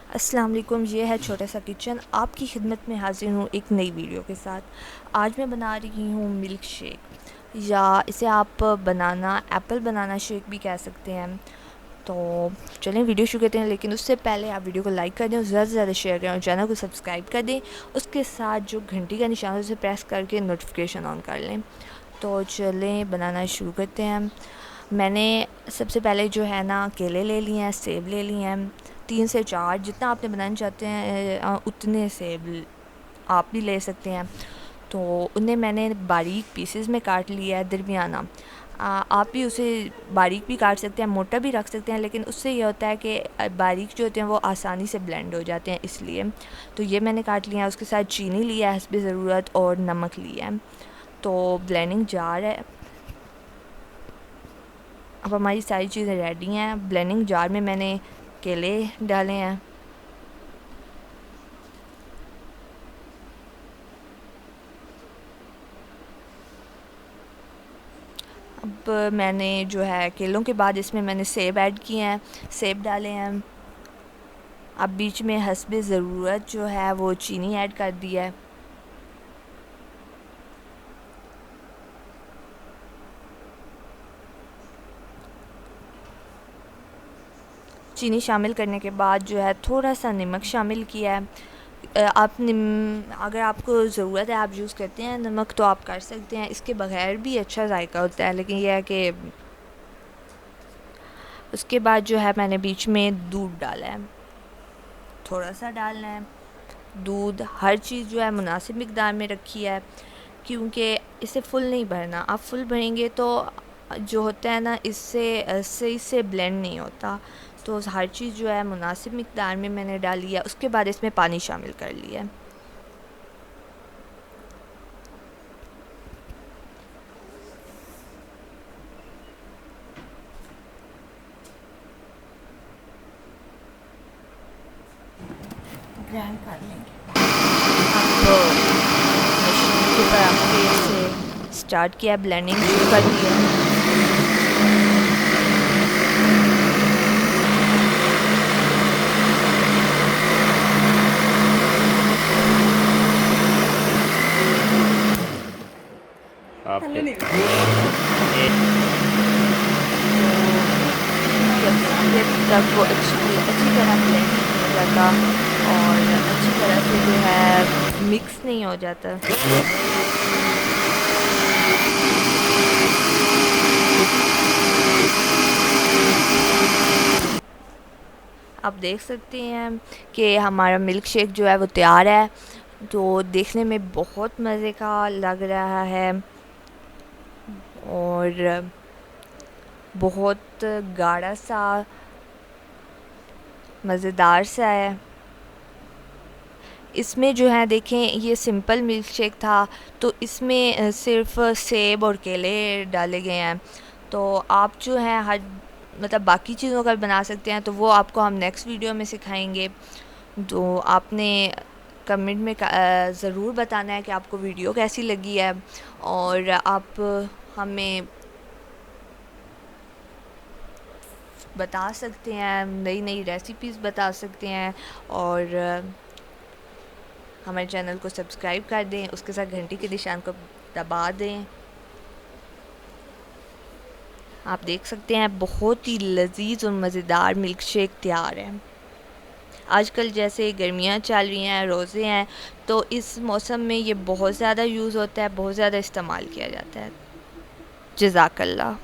अस्सलाम वालेकुम, ये है छोटा सा किचन। आपकी खिदमत में हाज़िर हूँ एक नई वीडियो के साथ। आज मैं बना रही हूँ मिल्क शेक, या इसे आप बनाना एप्पल बनाना शेक भी कह सकते हैं। तो चलें वीडियो शुरू करते हैं, लेकिन उससे पहले आप वीडियो को लाइक कर दें और ज़्यादा से ज़्यादा शेयर करें और चैनल को सब्सक्राइब कर दें। उसके साथ जो घंटी का निशान है उसे प्रेस करके नोटिफिकेशन ऑन कर लें। तो चलें बनाना शुरू करते हैं। मैंने सबसे पहले जो है ना केले ले लिए हैं, सेब ले लिए हैं, 3 से 4 जितना आपने बनाना चाहते हैं उतने सेब आप भी ले सकते हैं। तो उन्हें मैंने बारीक पीसेस में काट लिया है, दरमियाना। आप भी उसे बारीक भी काट सकते हैं, मोटा भी रख सकते हैं, लेकिन उससे ये होता है कि बारीक जो होते हैं वो आसानी से ब्लेंड हो जाते हैं, इसलिए। तो ये मैंने काट लिया है। उसके साथ चीनी लिया है हस्बे ज़रूरत और नमक लिया है। तो ब्लेंडिंग जार है। अब हमारी सारी चीज़ें रेडी हैं। ब्लेंडिंग जार में मैंने केले डाले हैं। अब मैंने जो है केलों के बाद इसमें मैंने सेब ऐड किए हैं, सेब डाले हैं। अब बीच में हस्बे ज़रूरत जो है वो चीनी ऐड कर दिया है। चीनी शामिल करने के बाद जो है थोड़ा सा नमक शामिल किया है। अगर आपको ज़रूरत है, आप यूज़ करते हैं नमक, तो आप कर सकते हैं। इसके बगैर भी अच्छा जायका होता है, लेकिन यह है कि उसके बाद जो है मैंने बीच में दूध डाला है, थोड़ा सा डालना है दूध। हर चीज़ जो है मुनासिब मिक़दार में रखी है, क्योंकि इसे फुल नहीं भरना। आप फुल भरेंगे तो जो होता है ना, इससे सही से ब्लेंड नहीं होता। तो हर चीज़ जो है मुनासिब मिक़दार में मैंने डाली है। उसके बाद इसमें पानी शामिल कर लिया है। ग्राइंड कर लेंगे। अब मशीन के ऊपर आपके इसे स्टार्ट किया, ब्लेंडिंग शुरू कर दी है। आपके जब तक वो अच्छी तरह ब्लेंड नहीं हो जाता और अच्छी तरह से जो है मिक्स नहीं हो जाता। आप देख सकते हैं कि हमारा मिल्क शेक जो है वो तैयार है। तो देखने में बहुत मज़े का लग रहा है और बहुत गाढ़ा सा मज़ेदार सा है। इसमें जो है देखें, ये सिंपल मिल्क शेक था, तो इसमें सिर्फ़ सेब और केले डाले गए हैं। तो आप जो है हर मतलब बाकी चीज़ों का बना सकते हैं, तो वो आपको हम नेक्स्ट वीडियो में सिखाएंगे। तो आपने कमेंट में ज़रूर बताना है कि आपको वीडियो कैसी लगी है, और आप हमें बता सकते हैं, नई नई रेसिपीज़ बता सकते हैं, और हमारे चैनल को सब्सक्राइब कर दें। उसके साथ घंटी के निशान को दबा दें। आप देख सकते हैं बहुत ही लजीज और मज़ेदार मिल्क शेक तैयार है। आजकल जैसे गर्मियाँ चल रही हैं, रोज़े हैं, तो इस मौसम में ये बहुत ज़्यादा यूज़ होता है, बहुत ज़्यादा इस्तेमाल किया जाता है। जज़ाकल्लाह।